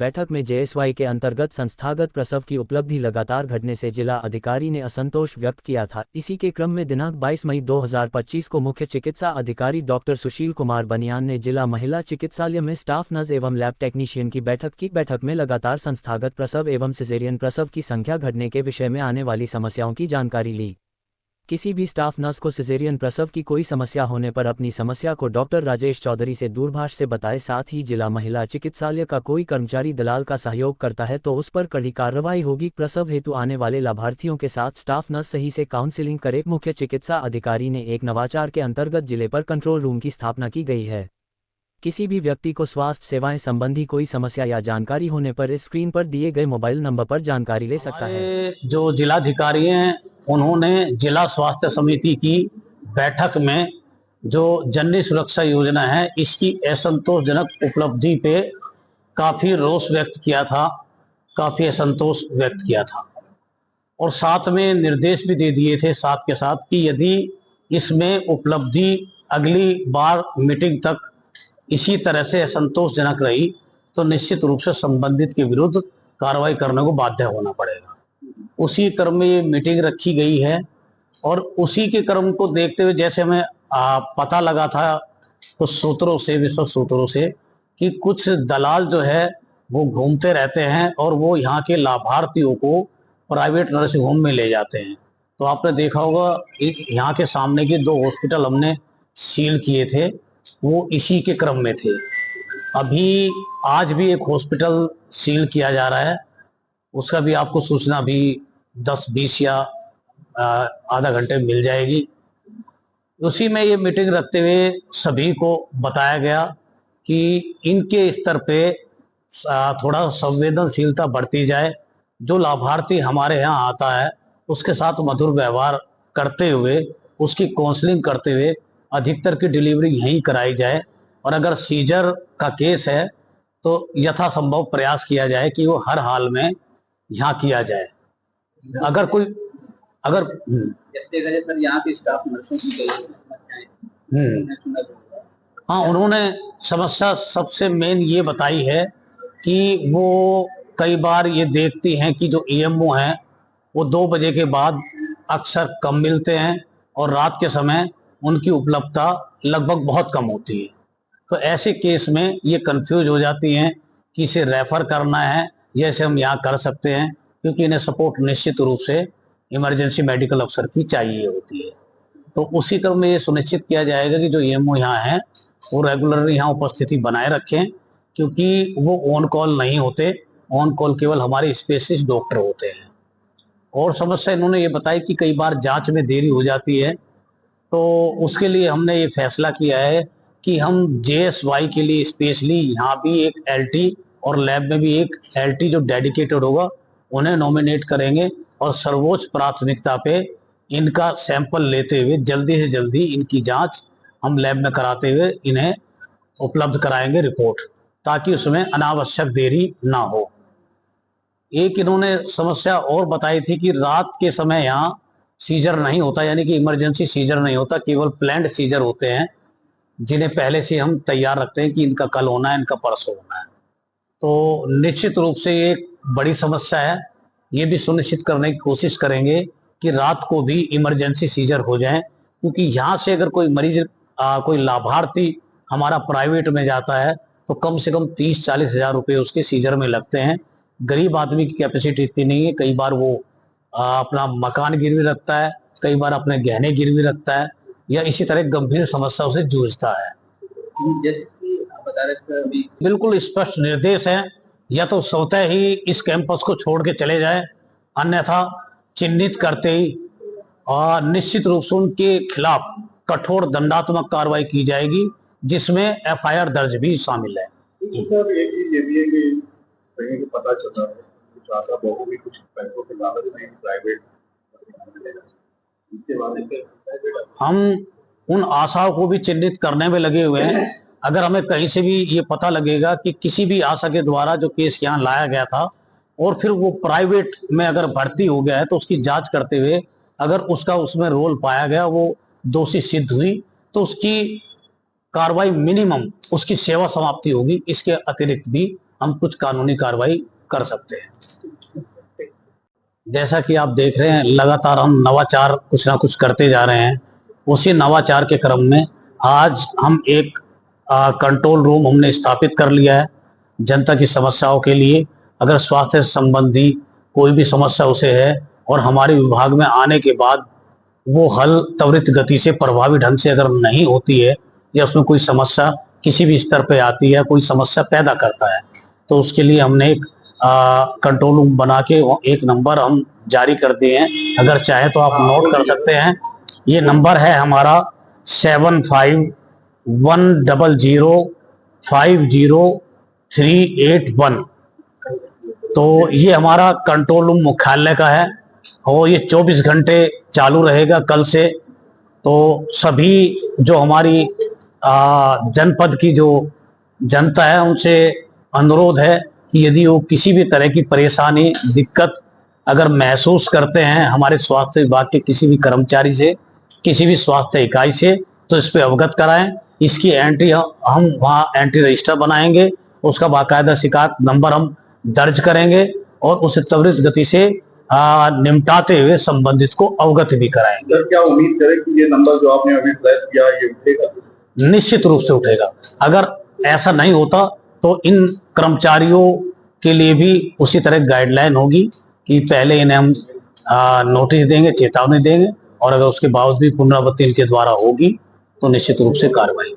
बैठक में जेएसवाई के अंतर्गत संस्थागत प्रसव की उपलब्धि लगातार घटने से जिला अधिकारी ने असंतोष व्यक्त किया था। इसी के क्रम में दिनांक 22 मई 2025 को मुख्य चिकित्सा अधिकारी डॉक्टर सुशील कुमार बनियान ने जिला महिला चिकित्सालय में स्टाफ नर्स एवं लैब टेक्नीशियन की बैठक में लगातार संस्थागत प्रसव एवं सिजेरियन प्रसव की संख्या घटने के विषय में आने वाली समस्याओं की जानकारी ली। किसी भी स्टाफ नर्स को सिजेरियन प्रसव की कोई समस्या होने पर अपनी समस्या को डॉक्टर राजेश चौधरी से दूरभाष से बताए। साथ ही जिला महिला चिकित्सालय का कोई कर्मचारी दलाल का सहयोग करता है तो उस पर कड़ी कार्रवाई होगी। प्रसव हेतु आने वाले लाभार्थियों के साथ स्टाफ नर्स सही से काउंसलिंग करे। मुख्य चिकित्सा अधिकारी ने एक नवाचार के अंतर्गत जिले पर कंट्रोल रूम की स्थापना की गई है। किसी भी व्यक्ति को स्वास्थ्य सेवाएं संबंधी कोई समस्या या जानकारी होने पर इस स्क्रीन पर दिए गए मोबाइल नंबर पर जानकारी ले सकता है। जो जिलाधिकारी हैं उन्होंने जिला स्वास्थ्य समिति की बैठक में जो जननी सुरक्षा योजना है इसकी असंतोषजनक उपलब्धि पे काफी रोष व्यक्त किया था, काफी असंतोष व्यक्त किया था और साथ में निर्देश भी दे दिए थे साथ के साथ कि यदि इसमें उपलब्धि अगली बार मीटिंग तक इसी तरह से असंतोषजनक रही तो निश्चित रूप से संबंधित के विरुद्ध कार्रवाई करने को बाध्य होना पड़ेगा। उसी क्रम में ये मीटिंग रखी गई है और उसी के क्रम को देखते हुए जैसे हमें पता लगा था कुछ सूत्रों से, विश्वस्त सूत्रों से, कि कुछ दलाल जो है वो घूमते रहते हैं और वो यहाँ के लाभार्थियों को प्राइवेट नर्सिंग होम में ले जाते हैं। तो आपने देखा होगा यहाँ के सामने के 2 हॉस्पिटल हमने सील किए थे, वो इसी के क्रम में थे। अभी आज भी एक हॉस्पिटल सील किया जा रहा है, उसका भी आपको सूचना भी 10-20 या आधा घंटे में मिल जाएगी। उसी में ये मीटिंग रखते हुए सभी को बताया गया कि इनके स्तर पे थोड़ा संवेदनशीलता बढ़ती जाए। जो लाभार्थी हमारे यहाँ आता है उसके साथ मधुर व्यवहार करते हुए, उसकी काउंसलिंग करते हुए अधिकतर की डिलीवरी यहीं कराई जाए और अगर सीजर का केस है तो यथासंभव प्रयास किया जाए कि वो हर हाल में यहाँ किया जाए। अगर कोई सर यहाँ के स्टाफ नर्सों की हाँ, उन्होंने समस्या सबसे मेन ये बताई है कि वो कई बार ये देखती हैं कि जो ईएमओ हैं वो 2 बजे के बाद अक्सर कम मिलते हैं और रात के समय उनकी उपलब्धता लगभग बहुत कम होती है। तो ऐसे केस में ये कंफ्यूज हो जाती हैं कि इसे रेफर करना है जैसे हम यहाँ कर सकते हैं, क्योंकि इन्हें सपोर्ट निश्चित रूप से इमरजेंसी मेडिकल अफसर की चाहिए होती है। तो उसी क्रम में ये सुनिश्चित किया जाएगा कि जो ईएमओ यहाँ हैं वो रेगुलरली यहाँ उपस्थिति बनाए रखें, क्योंकि वो ऑन कॉल नहीं होते, ऑन कॉल केवल हमारे स्पेशलिस्ट डॉक्टर होते हैं। और समस्या इन्होंने ये बताई कि कई बार जांच में देरी हो जाती है, तो उसके लिए हमने ये फैसला किया है कि हम जेएसवाई के लिए स्पेशली यहाँ भी एक एलटी और लैब में भी एक एलटी जो डेडिकेटेड होगा उन्हें नॉमिनेट करेंगे और सर्वोच्च प्राथमिकता पे इनका सैंपल लेते हुए जल्दी से जल्दी इनकी जांच हम लैब में कराते हुए इन्हें उपलब्ध कराएंगे रिपोर्ट, ताकि उसमें अनावश्यक देरी ना हो। एक इन्होंने समस्या और बताई थी कि रात के समय यहाँ सीजर नहीं होता, यानी कि इमरजेंसी सीजर नहीं होता, केवल प्लान्ड सीजर होते हैं जिन्हें पहले से हम तैयार रखते हैं कि इनका कल होना है, इनका परसों होना है। तो निश्चित रूप से एक बड़ी समस्या है, ये भी सुनिश्चित करने की कोशिश करेंगे कि रात को भी इमरजेंसी सीजर हो जाए, क्योंकि यहाँ से अगर कोई मरीज कोई लाभार्थी हमारा प्राइवेट में जाता है तो कम से कम 30-40 हज़ार रुपये उसके सीजर में लगते हैं। गरीब आदमी की कैपेसिटी इतनी नहीं है, कई बार वो अपना मकान गिरवी रखता है, कई बार अपने गहने गिरवी रखता है या इसी तरह गंभीर समस्याओं से जूझता है। बिल्कुल स्पष्ट निर्देश है, या तो स्वतः ही इस कैंपस को छोड़ के चले जाए, अन्यथा चिन्हित करते ही और निश्चित रूप से उनके खिलाफ कठोर दंडात्मक कार्रवाई की जाएगी, जिसमें एफआईआर दर्ज भी शामिल है। सर एक चीज ये भी है कि कहीं पता चला है कुछ आशा बहु भी कुछ बैंकों के लालच में प्राइवेट, इसके बाद हम उन आशाओं को भी चिन्हित करने में लगे हुए हैं। अगर हमें कहीं से भी ये पता लगेगा कि किसी भी आशा के द्वारा जो केस यहाँ लाया गया था और फिर वो प्राइवेट में अगर भर्ती हो गया है तो उसकी जांच करते हुए अगर उसका उसमें रोल पाया गया, वो दोषी सिद्ध हुई, तो उसकी कार्रवाई मिनिमम उसकी सेवा समाप्ति होगी। इसके अतिरिक्त भी हम कुछ कानूनी कार्रवाई कर सकते हैं। जैसा कि आप देख रहे हैं, लगातार हम नवाचार कुछ ना कुछ करते जा रहे हैं। उसी नवाचार के क्रम में आज हम एक कंट्रोल रूम हमने स्थापित कर लिया है जनता की समस्याओं के लिए। अगर स्वास्थ्य संबंधी कोई भी समस्या उसे है और हमारे विभाग में आने के बाद वो हल त्वरित गति से प्रभावी ढंग से अगर नहीं होती है या उसमें कोई समस्या किसी भी स्तर पे आती है, कोई समस्या पैदा करता है, तो उसके लिए हमने एक कंट्रोल रूम बना के एक नंबर हम जारी कर दिए हैं। अगर चाहे तो आप नोट कर सकते हैं। ये नंबर है हमारा 7510050381। तो ये हमारा कंट्रोल रूम मुख्यालय का है और ये 24 घंटे चालू रहेगा कल से। तो सभी जो हमारी जनपद की जो जनता है उनसे अनुरोध है कि यदि वो किसी भी तरह की परेशानी दिक्कत अगर महसूस करते हैं हमारे स्वास्थ्य विभाग के किसी भी कर्मचारी से, किसी भी स्वास्थ्य इकाई से, तो इस पे अवगत कराएं। इसकी एंट्री हम वहाँ एंट्री रजिस्टर बनाएंगे, उसका बाकायदा शिकायत नंबर हम दर्ज करेंगे और उसे त्वरित गति से निपटाते हुए संबंधित को अवगत भी कराएंगे। सर, क्या उम्मीद करें कि ये नंबर जो आपने अभी फ्लैश किया ये उठेगा? निश्चित रूप से उठेगा। अगर ऐसा नहीं होता तो इन कर्मचारियों के लिए भी उसी तरह गाइडलाइन होगी कि पहले इन्हें हम नोटिस देंगे, चेतावनी देंगे और अगर उसके बावजूद भी पुनरावृत्ति इनके द्वारा होगी तो निश्चित रूप से कार्रवाई।